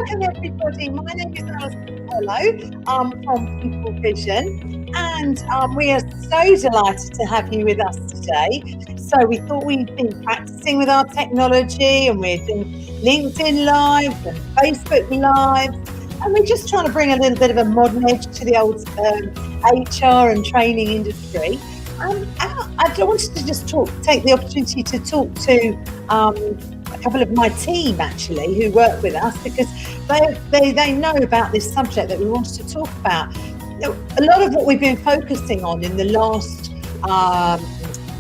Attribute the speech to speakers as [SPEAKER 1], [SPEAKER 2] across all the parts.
[SPEAKER 1] Welcome everybody, my name is Alison. Hello, from People Vision, and we are so delighted to have you with us today. So we thought we'd been practicing with our technology, and we're doing LinkedIn Lives and Facebook Lives, and we're just trying to bring a little bit of a modern edge to the old HR and training industry. I wanted to just take the opportunity to talk to a couple of my team actually who work with us, because they know about this subject that we wanted to talk about. A lot of what we've been focusing on in the last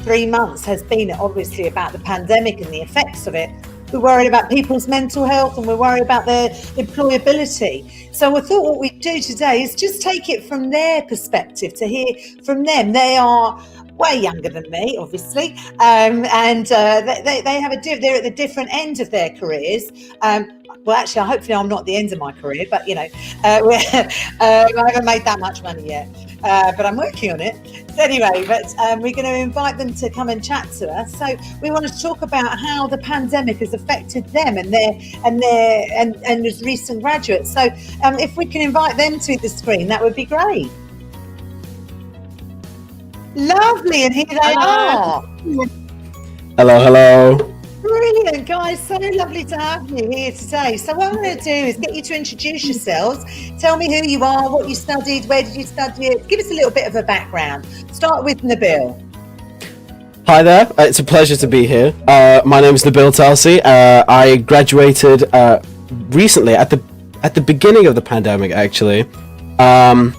[SPEAKER 1] 3 months has been obviously about the pandemic and the effects of it. We're worried about people's mental health, and we're worried about their employability. So I thought what we'd do today is just take it from their perspective, to hear from them. They are way younger than me, obviously, and they have they're at the different end of their careers. Well, actually, hopefully I'm not at the end of my career, but I haven't made that much money yet, but I'm working on it. So anyway, we're going to invite them to come and chat to us. So we want to talk about how the pandemic has affected them and as recent graduates. So if we can invite them to the screen, that would be great. Lovely, and here they are.
[SPEAKER 2] Hello.
[SPEAKER 1] Brilliant, guys. So lovely to have you here today. So what I'm going to do is get you to introduce yourselves. Tell me who you are, what you studied, where did you study it. Give us a little bit of a background. Start with Nabil.
[SPEAKER 2] Hi there. It's a pleasure to be here. My name is Nabil Talsi. I graduated recently at the beginning of the pandemic, actually. I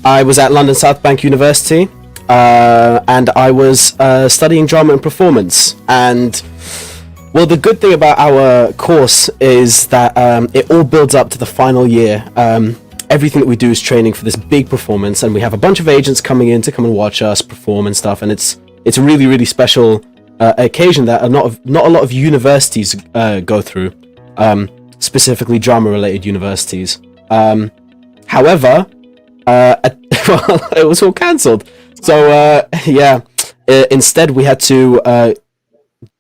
[SPEAKER 2] was at London South Bank University. And I was studying drama and performance. And well, the good thing about our course is that it all builds up to the final year. Everything that we do is training for this big performance, and we have a bunch of agents coming in to come and watch us perform and stuff. And it's a really, really special occasion that not a lot of universities go through, specifically drama-related universities. However, it was all cancelled. So instead we had to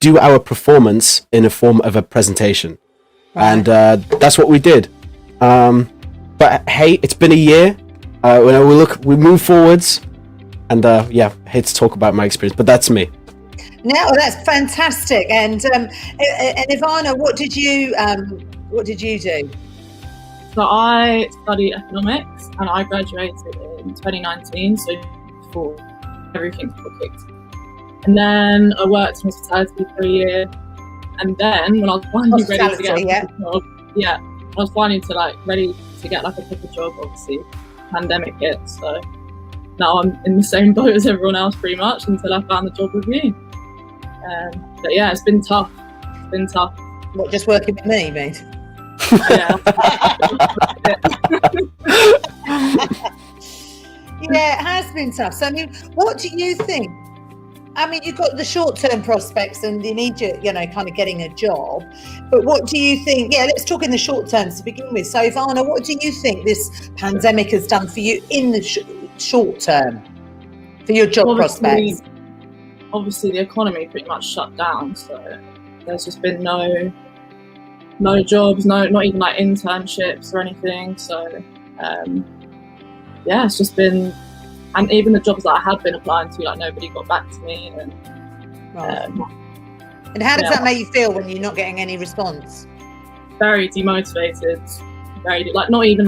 [SPEAKER 2] do our performance in a form of a presentation, and that's what we did. But hey, it's been a year. We move forwards, and here to talk about my experience. But that's me.
[SPEAKER 1] No, that's fantastic. And Ivana, what did you do?
[SPEAKER 3] So I studied economics, and I graduated in 2019. So before everything got kicked. And then I worked in hospitality for a year. And then when I was finally ready to get a job, I was finally ready to get a proper job, obviously pandemic hit. So now I'm in the same boat as everyone else pretty much, until I found the job with you. But yeah, it's been tough.
[SPEAKER 1] What, just working with me, mate?
[SPEAKER 3] Yeah.
[SPEAKER 1] Yeah, it has been tough. So, I mean, what do you think? I mean, you've got the short-term prospects and the immediate, kind of getting a job. But what do you think? Yeah, let's talk in the short term to begin with. So, Ivana, what do you think this pandemic has done for you in the short term, for your job prospects?
[SPEAKER 3] Obviously, the economy pretty much shut down. So there's just been no jobs, not even internships or anything. So, it's just been, and even the jobs that I had been applying to, nobody got back to me. And
[SPEAKER 1] and how does that make you feel when you're not getting any response?
[SPEAKER 3] Very demotivated. Very not even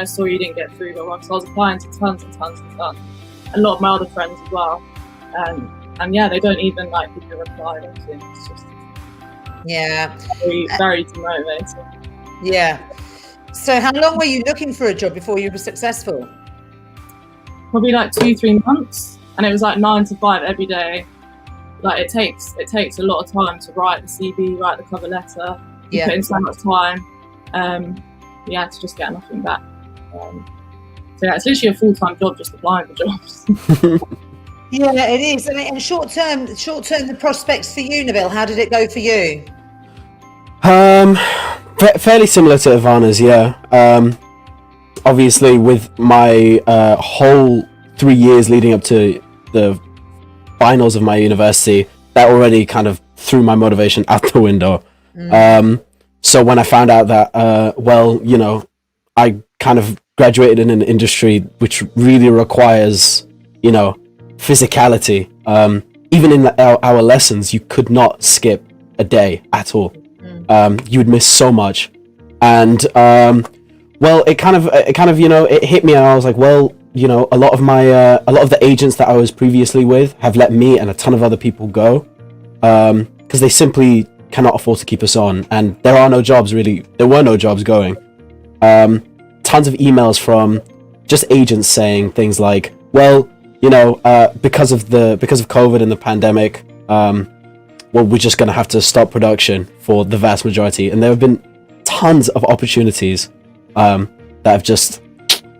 [SPEAKER 3] sorry you didn't get through. But I was applying to tons and tons and tons. A lot of my other friends as well. And they don't even give a reply. It's just very, very demotivating.
[SPEAKER 1] Yeah. So how long were you looking for a job before you were successful?
[SPEAKER 3] Probably 2-3 months, and it was 9 to 5 every day. It takes a lot of time to write the CV, write the cover letter. You put in so much time. To just get nothing back. It's literally a full-time job, just applying for jobs.
[SPEAKER 1] Yeah, it is. And short term, the prospects for you, Nabil. How did it go for you?
[SPEAKER 2] Fairly similar to Ivana's, obviously, with my whole 3 years leading up to the finals of my university, that already kind of threw my motivation out the window. So when I found out that, I kind of graduated in an industry which really requires, physicality. Even in our lessons, you could not skip a day at all. You would miss so much. And, it kind of, it hit me, and I was like, well, a lot of the agents that I was previously with have let me and a ton of other people go, because they simply cannot afford to keep us on, and there were no jobs going. Tons of emails from just agents saying things like, well, because of COVID and the pandemic, we're just going to have to stop production for the vast majority. And there have been tons of opportunities that have just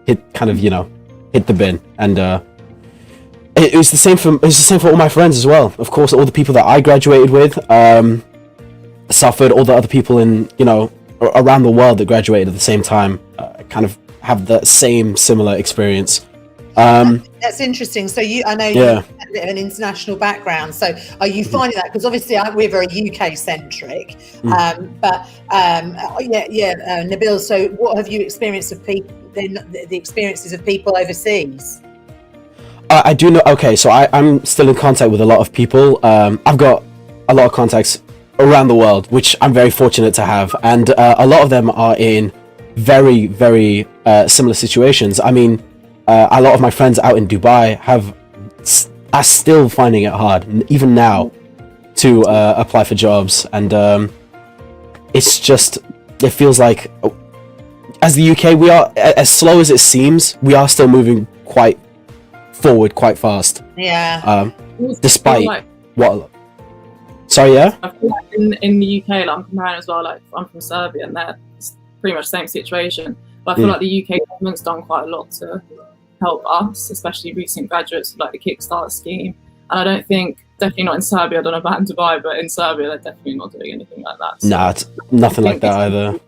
[SPEAKER 2] hit the bin. And it was the same for all my friends as well. Of course, all the people that I graduated with suffered. All the other people in around the world that graduated at the same time kind of have the similar experience.
[SPEAKER 1] That's interesting. So I know you have a bit of an international background. So are you finding that? Because obviously we're very UK centric. Nabil. So what have you experienced of people? The experiences of people overseas?
[SPEAKER 2] I do know. Okay, so I'm still in contact with a lot of people. I've got a lot of contacts around the world, which I'm very fortunate to have, and a lot of them are in very, very similar situations. I mean, a lot of my friends out in Dubai are still finding it hard, even now, to apply for jobs, and it feels like, as the UK, we are, as slow as it seems, we are still moving quite forward quite fast.
[SPEAKER 1] Yeah.
[SPEAKER 3] Despite
[SPEAKER 2] what? Sorry, yeah?
[SPEAKER 3] I feel like in the UK, like, I'm comparing as well, like I'm from Serbia, and they're pretty much the same situation. But I feel like the UK government's done quite a lot to help us, especially recent graduates, with like the Kickstart scheme. And I don't think, definitely not in Serbia, I don't know about in Dubai, but in Serbia, they're definitely not doing anything like that. So
[SPEAKER 2] nah, it's nothing like that either.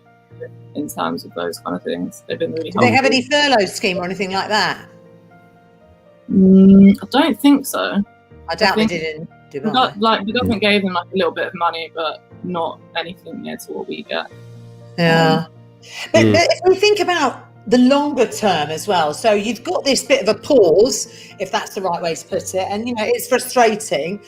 [SPEAKER 3] In terms of those kind of things, they've been really
[SPEAKER 1] helpful. Do they have any furlough scheme or anything like that?
[SPEAKER 3] I don't think so.
[SPEAKER 1] I doubt they did in Dubai.
[SPEAKER 3] The government gave them like a little bit of money, but not anything near to what we get.
[SPEAKER 1] Yeah. But if we think about the longer term as well, so you've got this bit of a pause, if that's the right way to put it, and it's frustrating.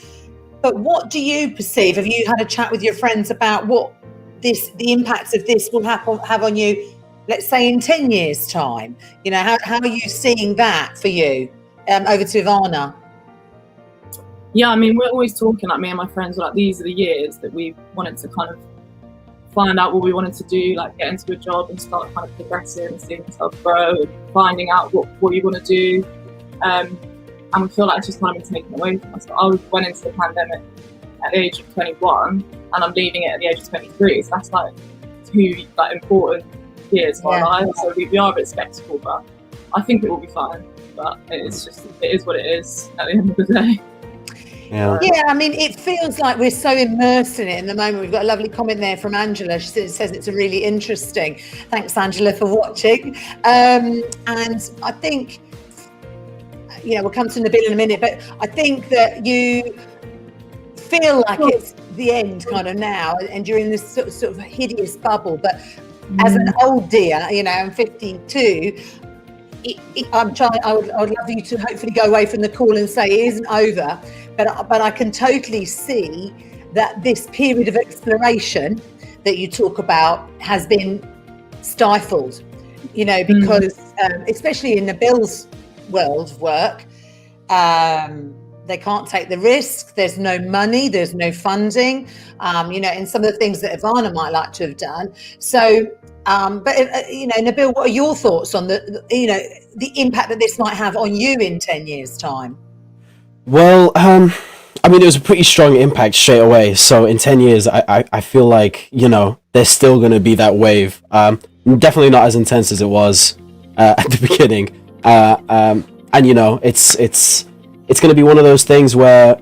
[SPEAKER 1] But what do you perceive? Have you had a chat with your friends about what the impacts of this will have on you, let's say in 10 years' time? How are you seeing that for you? Over to Ivana.
[SPEAKER 3] Yeah, I mean, we're always talking, like, me and my friends were like, these are the years that we wanted to kind of find out what we wanted to do, like get into a job and start kind of progressing and seeing yourself grow and finding out what you want to do. And we feel like it's just kind of been taken away from us. So I went into the pandemic at the age of 21 and I'm leaving it at the age of 23. So that's like 2 like important years of my life. So we are a bit sceptical, but I think it will be fine. But it is what it is at the end of the day.
[SPEAKER 2] Yeah,
[SPEAKER 1] I mean, it feels like we're so immersed in it in the moment. We've got a lovely comment there from Angela. She says it's a really interesting. Thanks, Angela, for watching. And I think, we'll come to Nabil in a minute, but I think that you feel like it's the end kind of now, and you're in this sort of hideous bubble. But as an old dear, I'm 52. I would love you to hopefully go away from the call and say it isn't over, but I can totally see that this period of exploration that you talk about has been stifled, because especially in Nabil's world of work, they can't take the risk. There's no money, there's no funding, and some of the things that Ivana might like to have done. So Nabil, what are your thoughts on the impact that this might have on you in 10 years' time? Well,
[SPEAKER 2] I mean, it was a pretty strong impact straight away. So in 10 years, I feel like, there's still going to be that wave. Definitely not as intense as it was at the beginning. It's going to be one of those things where,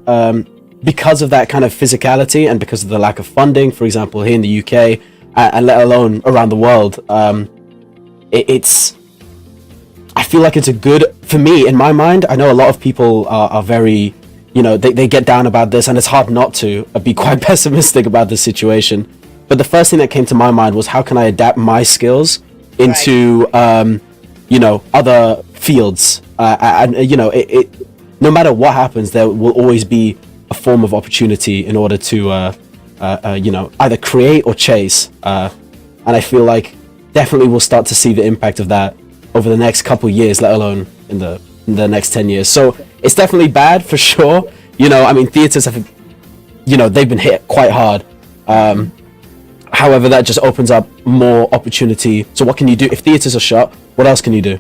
[SPEAKER 2] because of that kind of physicality and because of the lack of funding, for example, here in the UK, and let alone around the world, I feel like it's a good, for me, in my mind, I know a lot of people are very, they get down about this, and it's hard not to be quite pessimistic about the situation. But the first thing that came to my mind was, how can I adapt my skills into other fields, and no matter what happens, there will always be a form of opportunity in order to either create or chase, and I feel like definitely we'll start to see the impact of that over the next couple years, let alone in the next 10 years. So it's definitely bad for sure. Theaters have, they've been hit quite hard. However, that just opens up more opportunity. So what can you do if theaters are shut? What else can you do?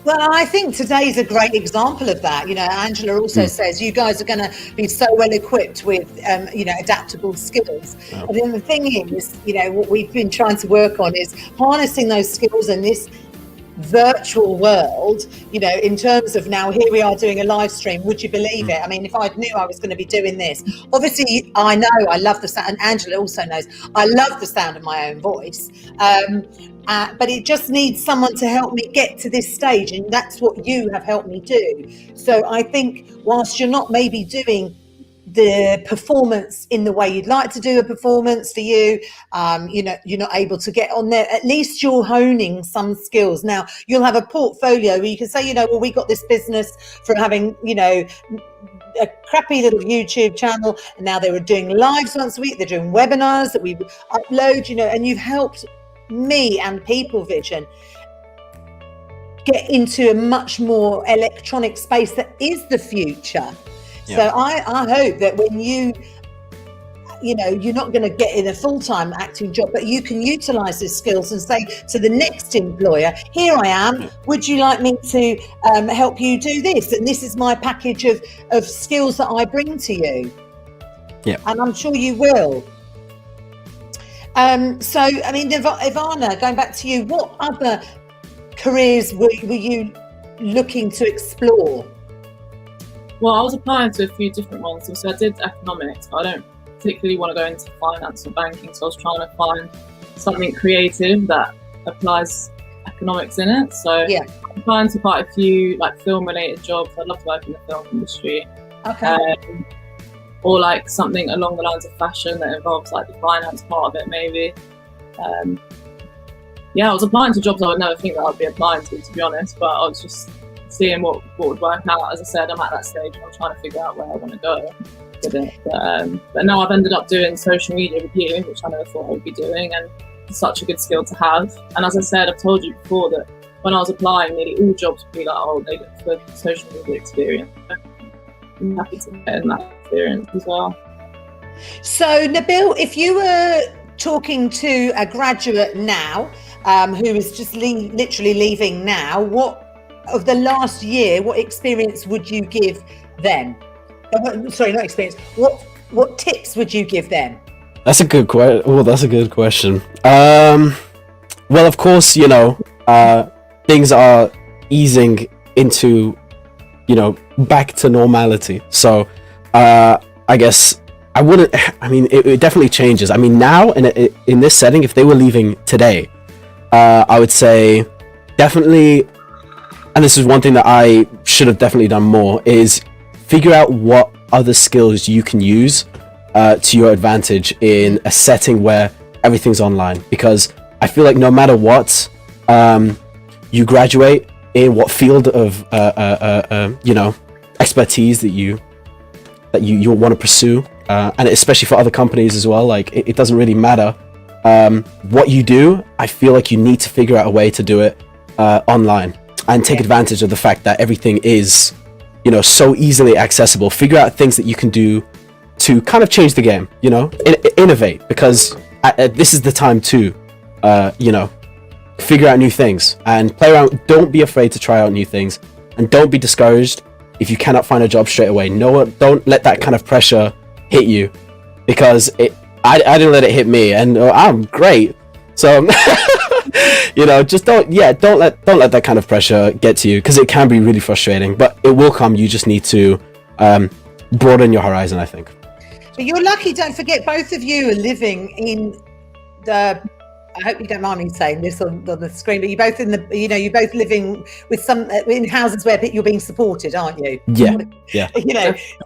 [SPEAKER 1] Well, I think today's a great example of that. Angela also says you guys are going to be so well equipped with, adaptable skills.
[SPEAKER 2] Oh.
[SPEAKER 1] And then the thing is, what we've been trying to work on is harnessing those skills in this virtual world, in terms of, now here we are doing a live stream. Would you believe it? I mean, if I knew I was going to be doing this, obviously I know I love the sound, and Angela also knows I love the sound of my own voice, but it just needs someone to help me get to this stage, and that's what you have helped me do. So I think whilst you're not maybe doing the performance in the way you'd like to do a performance for you, you're not able to get on there, at least you're honing some skills. Now you'll have a portfolio where you can say, well, we got this business from having, a crappy little YouTube channel, and now they were doing lives once a week, they're doing webinars that we upload, and you've helped me and People Vision get into a much more electronic space that is the future. So I hope that when you're not going to get in a full-time acting job, but you can utilize these skills and say to the next employer, here I am, would you like me to help you do this? And this is my package of skills that I bring to you. Yeah. And I'm sure you will. So, I mean, Ivana, going back to you, what other careers were you looking to explore?
[SPEAKER 3] Well, I was applying to a few different ones. So I did economics, but I don't particularly want to go into finance or banking. So I was trying to find something creative that applies economics in it. So I'm applying to quite a few like film-related jobs. I'd love to work in the film industry. Okay. Or like something along the lines of fashion that involves like the finance part of it, maybe. I was applying to jobs I would never think that I'd be applying to be honest. But I was just seeing what would work out. As I said, I'm at that stage where I'm trying to figure out where I want to go with it. But now I've ended up doing social media review, which I never thought I would be doing, and it's such a good skill to have. And as I said, I've told you before that when I was applying, nearly all jobs would be like, oh, they look for social media experience. I'm happy to get in that experience as well.
[SPEAKER 1] So Nabil, if you were talking to a graduate now who is just literally leaving now, what of the last year, what experience would you give them? Sorry, not experience. What tips would you give them?
[SPEAKER 2] That's a good question. Oh, that's a good question. Well, of course, things are easing into, back to normality. So, I guess I wouldn't. I mean, it definitely changes. I mean, now in this setting, if they were leaving today, I would say definitely. And this is one thing that I should have definitely done more, is figure out what other skills you can use to your advantage in a setting where everything's online. Because I feel like no matter what you graduate in, what field of expertise that you want to pursue, and especially for other companies as well, like it doesn't really matter what you do. I feel like you need to figure out a way to do it online. And take advantage of the fact that everything is, so easily accessible. Figure out things that you can do to kind of change the game, innovate, because this is the time to, figure out new things and play around. Don't be afraid to try out new things, and don't be discouraged if you cannot find a job straight away. Don't let that kind of pressure hit you, because I didn't let it hit me, and I'm great. So. Just don't let that kind of pressure get to you, because it can be really frustrating, but it will come. You just need to broaden your horizon, I think.
[SPEAKER 1] But you're lucky, don't forget, both of you are living in the, I hope you don't mind me saying this on the screen, but you're both you're both living with some in houses where you're being supported, aren't you?
[SPEAKER 2] Yeah.
[SPEAKER 1] So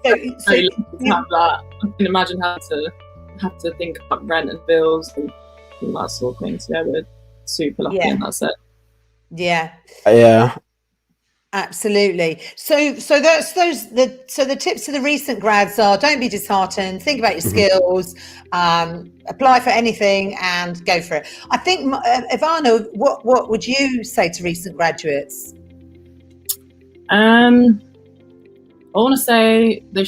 [SPEAKER 3] have that. I can imagine how to have to think about rent and bills and that sort of thing. So yeah, we're super lucky in that sense.
[SPEAKER 1] Yeah.
[SPEAKER 2] Yeah.
[SPEAKER 1] Absolutely. So that's the tips to the recent grads are: don't be disheartened, think about your skills, apply for anything and go for it. I think, Ivana, what would you say to recent graduates?
[SPEAKER 3] I want to say they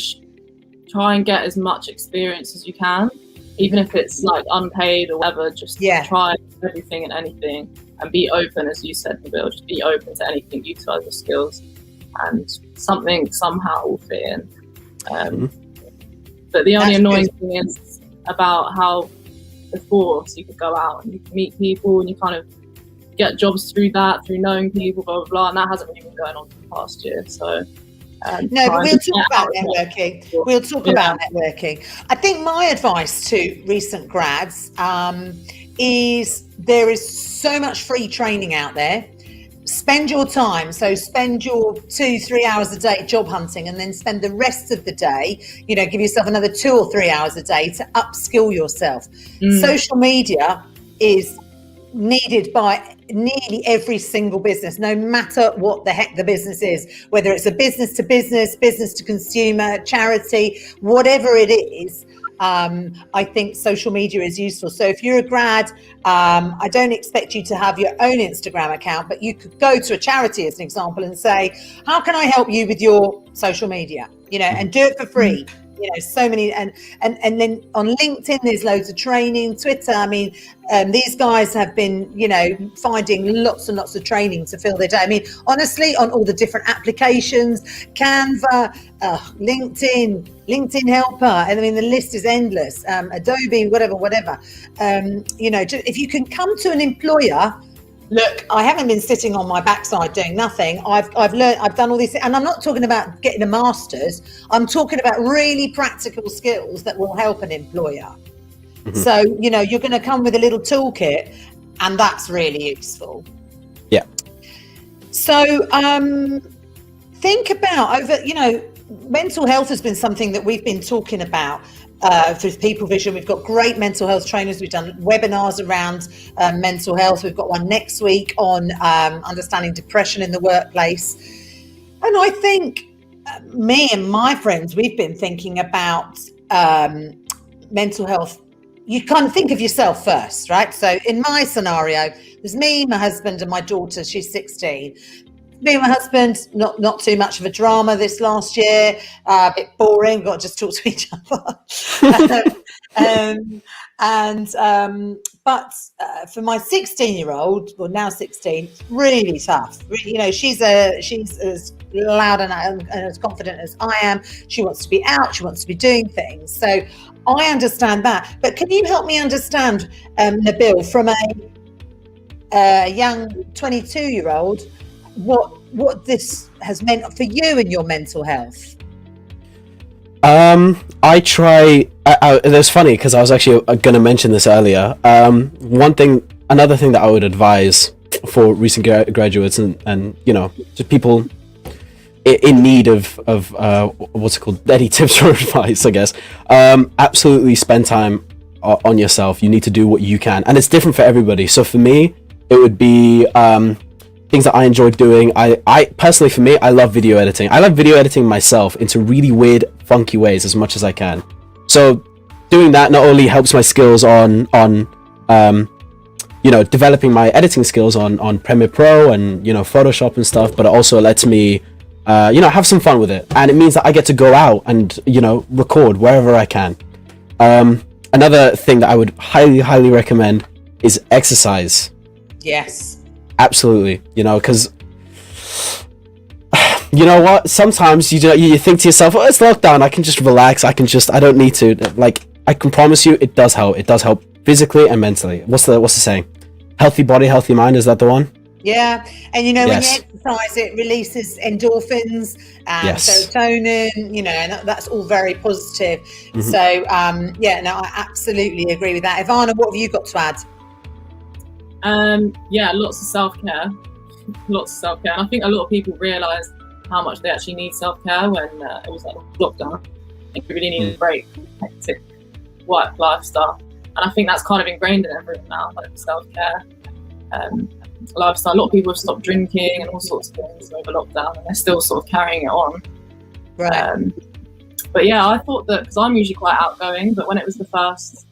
[SPEAKER 3] try and get as much experience as you can, even if it's like unpaid or whatever. Just try everything and anything. And be open, as you said, Nabil, just be open to anything, utilise your skills, and something somehow will fit in. But the only annoying thing is about how before, so you could go out and you could meet people and you kind of get jobs through knowing people, blah, blah, blah, and that hasn't really been going on for the past year. So
[SPEAKER 1] no, but we'll talk about networking. We'll talk about networking. I think my advice to recent grads is there is so much free training out there. Spend your time. So spend your 2-3 hours a day job hunting, and then spend the rest of the day, give yourself another 2 or 3 hours a day to upskill yourself. Social media is needed by nearly every single business, no matter what the heck the business is, whether it's a business to business, business to consumer, charity, whatever it is. I think social media is useful. So if you're a grad, I don't expect you to have your own Instagram account, but you could go to a charity as an example and say, how can I help you with your social media? And do it for free. So many, and then on LinkedIn, there's loads of training. Twitter, I mean, these guys have been, finding lots and lots of training to fill their day. I mean, honestly, on all the different applications, Canva, LinkedIn Helper, and I mean, the list is endless. Adobe, whatever. If you can come to an employer. Look, I haven't been sitting on my backside doing nothing. I've learned, I've done all these things, and I'm not talking about getting a master's. I'm talking about really practical skills that will help an employer. So, you're going to come with a little toolkit, and that's really useful.
[SPEAKER 2] Yeah.
[SPEAKER 1] So, think about mental health has been something that we've been talking about. Through People Vision, we've got great mental health trainers. We've done webinars around mental health. We've got one next week on understanding depression in the workplace. And I think me and my friends, we've been thinking about mental health. You kind of think of yourself first, right? So in my scenario, there's me, my husband, and my daughter. She's 16. Me and my husband, not too much of a drama this last year, a bit boring, got to just talk to each other. But for my 16-year-old, well now 16, really tough. She's as loud and as confident as I am. She wants to be out, she wants to be doing things. So I understand that. But can you help me understand, Nabil, from a young 22-year-old, what this has meant for you and your mental health?
[SPEAKER 2] I try. It's funny because I was actually going to mention this earlier. Another thing that I would advise for recent graduates and just people in need of what's it called, any tips or advice, I guess. Absolutely spend time on yourself. You need to do what you can, and it's different for everybody. So for me, it would be things that I enjoy doing. I personally, for me, I love video editing. I love video editing myself into really weird, funky ways as much as I can. So doing that not only helps my skills on developing my editing skills on Premiere Pro and Photoshop and stuff, but it also lets me have some fun with it, and it means that I get to go out and record wherever I can. Another thing that I would highly recommend is exercise.
[SPEAKER 1] Yes. Absolutely,
[SPEAKER 2] because you know what? Sometimes you think to yourself, "Oh, it's lockdown. I can just relax. I don't need to." Like, I can promise you, it does help. It does help physically and mentally. What's the saying? Healthy body, healthy mind. Is that the one?
[SPEAKER 1] Yeah, and when you exercise, it releases endorphins and serotonin. And that's all very positive. Mm-hmm. So, I absolutely agree with that. Ivana, what have you got to add?
[SPEAKER 3] Lots of self-care. And I think a lot of people realise how much they actually need self-care when it was like lockdown. I think we really need a break from hectic work life stuff. And I think that's kind of ingrained in everyone now, like self-care, lifestyle. A lot of people have stopped drinking and all sorts of things over lockdown, and they're still sort of carrying it on.
[SPEAKER 1] Right.
[SPEAKER 3] But yeah, I thought that, because I'm usually quite outgoing, but when it was the first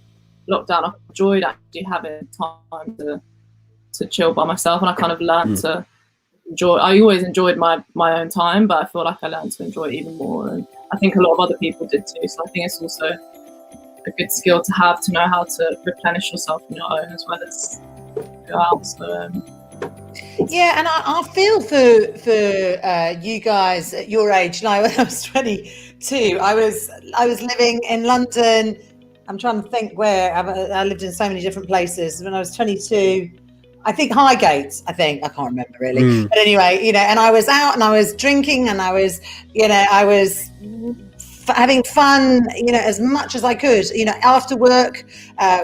[SPEAKER 3] lockdown, I enjoyed actually having time to chill by myself, and I kind of learned to enjoy. I always enjoyed my own time, but I feel like I learned to enjoy it even more, and I think a lot of other people did too. So I think it's also a good skill to have, to know how to replenish yourself on your own as well as go out. So
[SPEAKER 1] yeah, and I feel for you guys at your age. Like when I was 22, I was living in London. I'm trying to think where I lived in so many different places. When I was 22, I think Highgate. I can't remember really. But anyway, you know, and I was out and I was drinking and I was, you know, I was having fun, you know, as much as I could. You know, after work,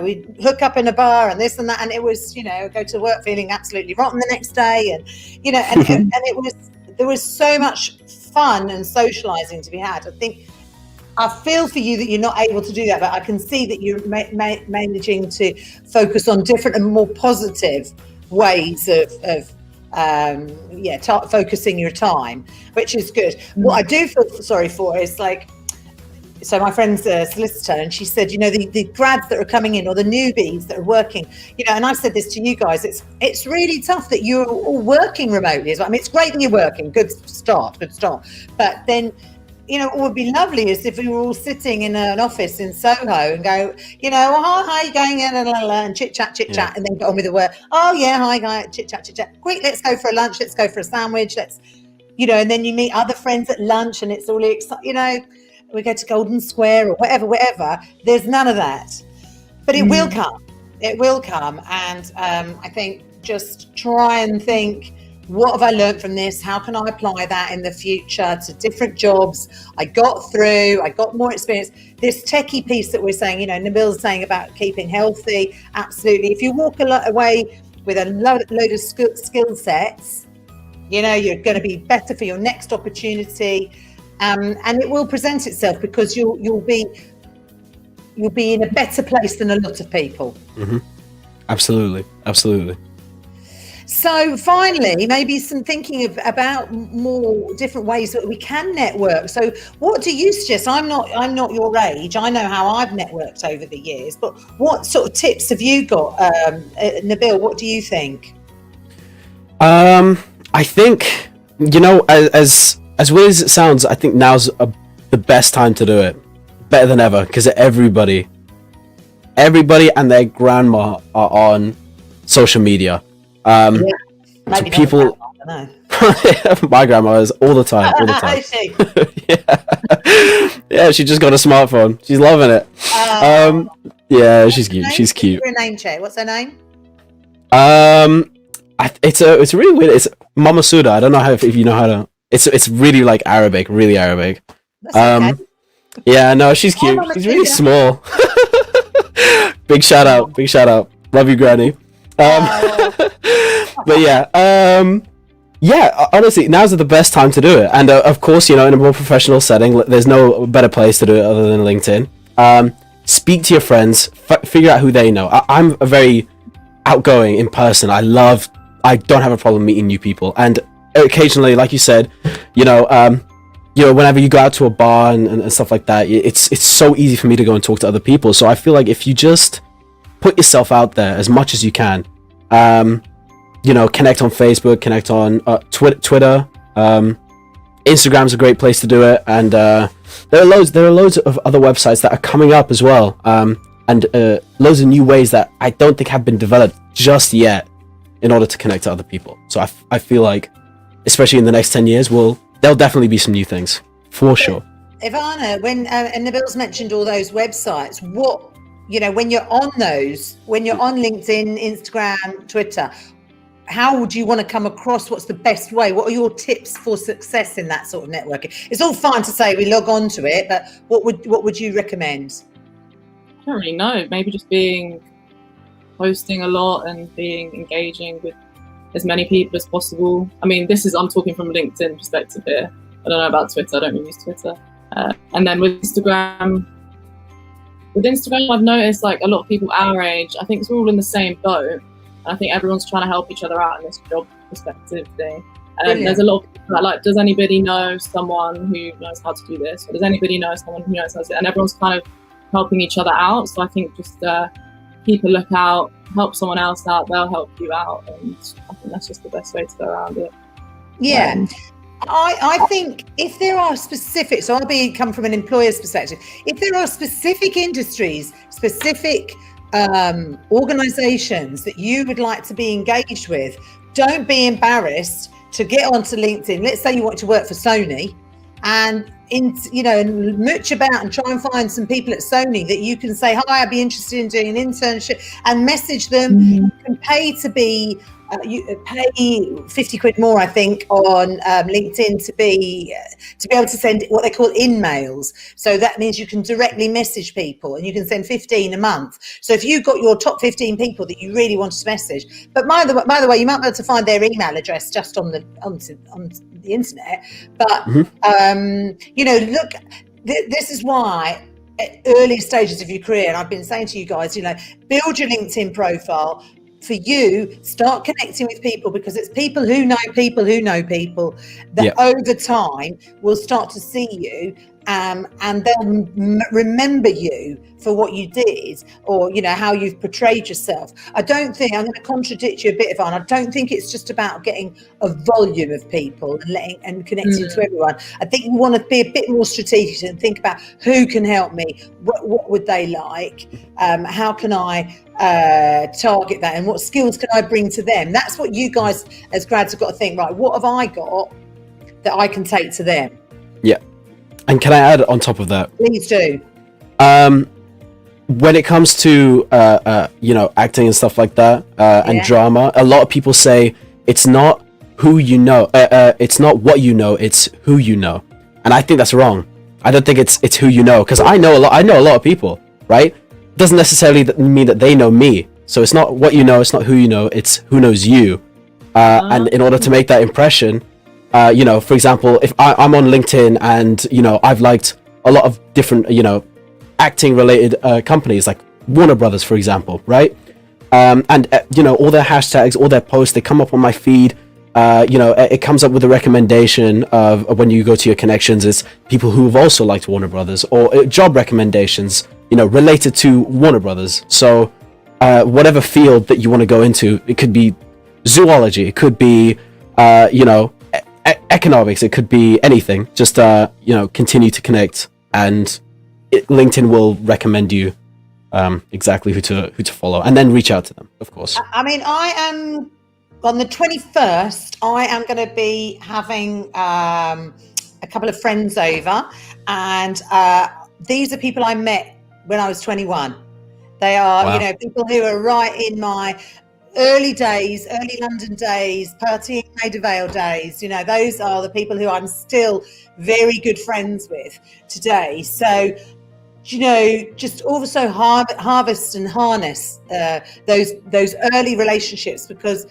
[SPEAKER 1] we'd hook up in a bar and this and that, and it was, you know, go to work feeling absolutely rotten the next day, and you know, and there was so much fun and socializing to be had. I feel for you that you're not able to do that, but I can see that you're managing to focus on different and more positive ways of focusing your time, which is good. What I do feel sorry for is like, so my friend's a solicitor, and she said, you know, the grads that are coming in, or the newbies that are working, you know, and I've said this to you guys, it's really tough that you're all working remotely as well. I mean, it's great that you're working, good start, but then, you know, what would be lovely is if we were all sitting in an office in Soho and go, you know, oh, hi, how are you going in, and chit chat, and then get on with the work. Oh yeah, hi, guy, chit chat. Quick, let's go for a lunch. Let's go for a sandwich. Let's, you know, and then you meet other friends at lunch, and it's all exciting. You know, we go to Golden Square or whatever. There's none of that, but it will come. It will come, and I think just try and think, what have I learned from this? How can I apply that in the future to different jobs? I got more experience. This techie piece that we're saying, you know, Nabil's saying about keeping healthy, absolutely. If you walk away with a load of skill sets, you know, you're going to be better for your next opportunity, and it will present itself, because you'll be in a better place than a lot of people.
[SPEAKER 2] Absolutely.
[SPEAKER 1] So finally, maybe some thinking about more different ways that we can network. So what do you suggest? I'm not your age. I know how I've networked over the years, but what sort of tips have you got? Nabil, what do you think?
[SPEAKER 2] I think, you know, as weird as it sounds, I think now's the best time to do it. Better than ever, because everybody and their grandma are on social media.
[SPEAKER 1] Maybe
[SPEAKER 2] people. My grandma is all the time. Yeah, she just got a smartphone. She's loving it. Yeah, she's cute. She's cute.
[SPEAKER 1] Her name check. What's her name?
[SPEAKER 2] It's really weird. It's Mama Suda. I don't know if you know how to. It's really like Arabic, really Arabic.
[SPEAKER 1] Okay.
[SPEAKER 2] Yeah, no, she's cute. She's really small. Big shout out. Love you, Granny. But yeah, honestly, now's the best time to do it. And of course, you know, in a more professional setting, there's no better place to do it other than LinkedIn. Speak to your friends, figure out who they know. I'm a very outgoing in person. I don't have a problem meeting new people. And occasionally, like you said, you know, whenever you go out to a bar and stuff like that, it's so easy for me to go and talk to other people. So I feel like if you just put yourself out there as much as you can, you know, connect on Facebook, connect on Twitter, Instagram's a great place to do it, and there are loads of other websites that are coming up as well, and loads of new ways that I don't think have been developed just yet in order to connect to other people. So I feel like, especially in the next 10 years, there'll definitely be some new things for sure.
[SPEAKER 1] Ivana, when and Nabil's mentioned all those websites, what, you know, when you're on LinkedIn, Instagram, Twitter, how would you want to come across? What's the best way? What are your tips for success in that sort of networking? It's all fine to say we log on to it, but what would you recommend?
[SPEAKER 3] I don't really know. Maybe just posting a lot and being engaging with as many people as possible. I mean, I'm talking from a LinkedIn perspective here. I don't know about Twitter. I don't really use Twitter. And then with Instagram, with Instagram, I've noticed like a lot of people our age, I think we're all in the same boat. And I think everyone's trying to help each other out in this job perspective thing. There's a lot of people that like, does anybody know someone who knows how to do this? Or does anybody know someone who knows how to do it? And everyone's kind of helping each other out. So I think just keep a lookout, help someone else out, they'll help you out. And I think that's just the best way to go around it.
[SPEAKER 1] Yeah. I think if there are specific, so I'll come from an employer's perspective, if there are specific industries, specific organizations that you would like to be engaged with, don't be embarrassed to get onto LinkedIn. Let's say you want to work for Sony and and mooch about and try and find some people at Sony that you can say, hi, I'd be interested in doing an internship, and message them. You can pay to be you pay 50 quid more, I think, on LinkedIn to be able to send what they call in-mails. So that means you can directly message people, and you can send 15 a month. So if you've got your top 15 people that you really want to message, but by the way, you might be able to find their email address just on the internet. But look, this is why at early stages of your career, and I've been saying to you guys, build your LinkedIn profile. For you, start connecting with people, because it's people who know people who know people that over time will start to see you, and they'll remember you for what you did, or how you've portrayed yourself. I don't think, I'm going to contradict you a bit, Ivana, I don't think it's just about getting a volume of people and connecting to everyone. I think you want to be a bit more strategic and think about who can help me, what would they like, how can I target that, and what skills can I bring to them. That's what you guys as grads have got to think, right, what have I got that I can take to them?
[SPEAKER 2] Yeah. And can I add on top of that?
[SPEAKER 1] Please do.
[SPEAKER 2] When it comes to acting and stuff like that, and drama, a lot of people say it's not who you know, it's not what you know, it's who you know. And I think that's wrong. I don't think it's who you know, because I know a lot of people, right? Doesn't necessarily mean that they know me. So it's not what you know, it's not who you know, it's who knows you. And in order to make that impression, for example, if I'm on LinkedIn and I've liked a lot of different acting related companies like Warner Brothers, for example, right? And all their hashtags, all their posts, they come up on my feed. It comes up with a recommendation of when you go to your connections, it's people who have also liked Warner Brothers, or job recommendations related to Warner Brothers. So whatever field that you want to go into, it could be zoology, it could be economics, it could be anything. Just continue to connect, and LinkedIn will recommend you exactly who to follow, and then reach out to them, of course.
[SPEAKER 1] I mean, I am on the 21st. I am going to be having a couple of friends over, and these are people I met when I was 21. They are, people who are right in my early London days, partying Maida Vale days. Those are the people who I'm still very good friends with today. So, just also harvest and harness those early relationships, because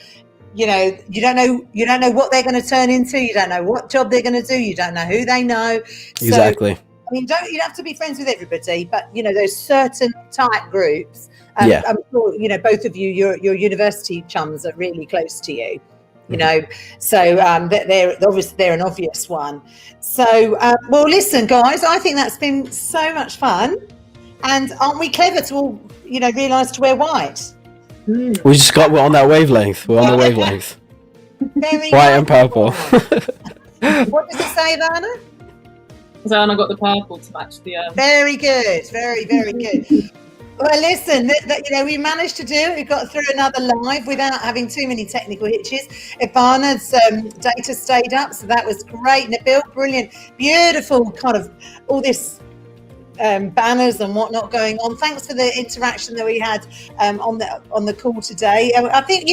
[SPEAKER 1] you don't know what they're going to turn into. You don't know what job they're going to do. You don't know who they know.
[SPEAKER 2] Exactly.
[SPEAKER 1] So, I mean, you don't have to be friends with everybody, but those certain tight groups. I'm sure both of you, your university chums are really close to you. So they're an obvious one. So well, listen, guys, I think that's been so much fun, and aren't we clever to all realise to wear white?
[SPEAKER 2] We just we're on that wavelength. We're on the wavelength.
[SPEAKER 1] Very
[SPEAKER 2] white and purple.
[SPEAKER 1] What does it say, Ivana?
[SPEAKER 3] So, and I got the purple to match the.
[SPEAKER 1] Very good, very good. Well, listen, we managed to do it. We got through another live without having too many technical hitches. Ivana's data stayed up, so that was great. Nabil, brilliant, beautiful, kind of all this banners and whatnot going on. Thanks for the interaction that we had on the call today. I think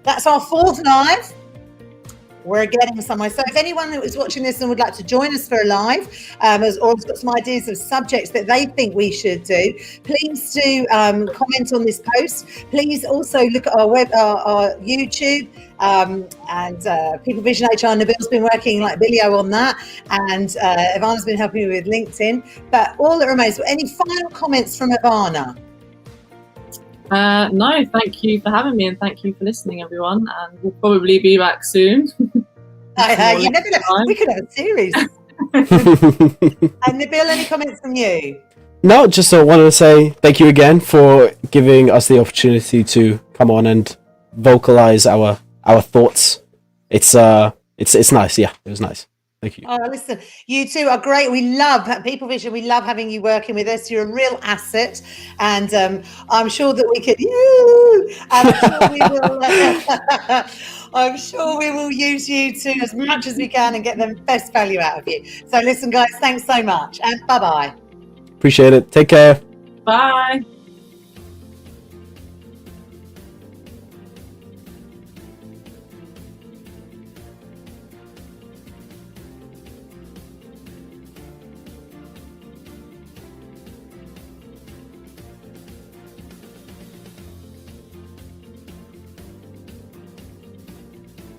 [SPEAKER 1] that's our fourth live. we're getting somewhere. So if anyone that was watching this and would like to join us for a live, or has got some ideas of subjects that they think we should do, please do comment on this post. Please also look at our YouTube, and People Vision HR. Nabil's been working like Billio on that, and Ivana's been helping me with LinkedIn. But all that remains, any final comments from Ivana?
[SPEAKER 3] No, thank you for having me, and thank you for listening, everyone. And we'll probably be back soon.
[SPEAKER 1] You never know. We could have a series. And Nabil, any comments from you?
[SPEAKER 2] No, just wanted to say thank you again for giving us the opportunity to come on and vocalize our thoughts. It's nice. Yeah, it was nice. Thank you.
[SPEAKER 1] Oh, listen, you two are great. We love People Vision. We love having you working with us. You're a real asset, and I'm sure that we could. I'm sure we will use you two as much as we can and get the best value out of you. So, listen, guys, thanks so much, and bye-bye.
[SPEAKER 2] Appreciate it. Take care.
[SPEAKER 3] Bye.